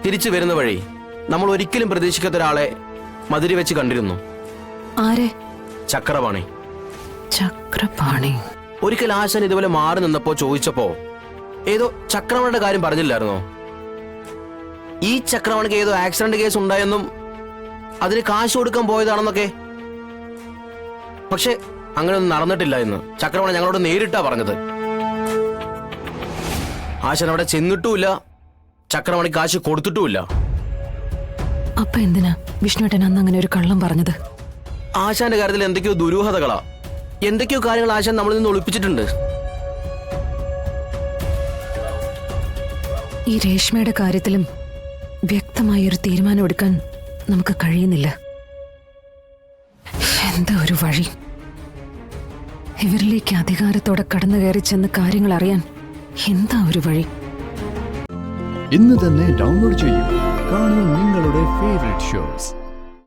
തിരിച്ചു വരുന്ന വഴി നമ്മൾ ഒരിക്കലും പ്രതീക്ഷിക്കാത്ത ഒരാളെ മധുരി വെച്ച് കണ്ടിരുന്നു. ആരെ? ചക്രപാണി. ചക്രപാണി. ഒരിക്കൽ ആശാൻ ഇതുപോലെ മാറി നിന്നപ്പോ ചോദിച്ചപ്പോ ഏതോ ചക്രപാണിയുടെ കാര്യം പറഞ്ഞില്ലായിരുന്നോ? ഈ ചക്രപാണിക്ക് ഏതോ ആക്സിഡന്റ് കേസ് ഉണ്ടായെന്നും അതിന് കാശ് കൊടുക്കാൻ പോയതാണെന്നൊക്കെ. പക്ഷെ അങ്ങനെയൊന്നും നടന്നിട്ടില്ല എന്ന് ചക്രപാണി ഞങ്ങളോട് നേരിട്ടാ പറഞ്ഞത്. ആശാൻ അവിടെ ചെന്നിട്ടുമില്ല, ചക്രപാണി കാശ് കൊടുത്തിട്ടുമില്ല. അപ്പൊ എന്തിനാ വിഷ്ണുവേട്ടൻ അന്ന് അങ്ങനെ ഒരു കള്ളം പറഞ്ഞത്? ആശാന്റെ കാര്യത്തിൽ എന്തൊക്കെയോ ദുരൂഹതകളാ, എന്തൊക്കെയോ കാര്യങ്ങൾ ആശാൻ നമ്മളിൽ നിന്ന് ഒളിപ്പിച്ചിട്ടുണ്ട്. ഈ രേഷ്മയുടെ കാര്യത്തിലും വ്യക്തമായൊരു തീരുമാനം എടുക്കാൻ നമുക്ക് കഴിയുന്നില്ല. എന്താ ഒരു വഴി? ഇവരിലേക്ക് അധികാരത്തോടെ കടന്നു കയറി ചെന്ന് കാര്യങ്ങൾ അറിയാൻ എന്താ ഒരു വഴി? ഇന്ന് തന്നെ ഡൗൺലോഡ് ചെയ്യൂ. കാണൂ നിങ്ങളുടെ ഫേവറേറ്റ് ഷോസ്.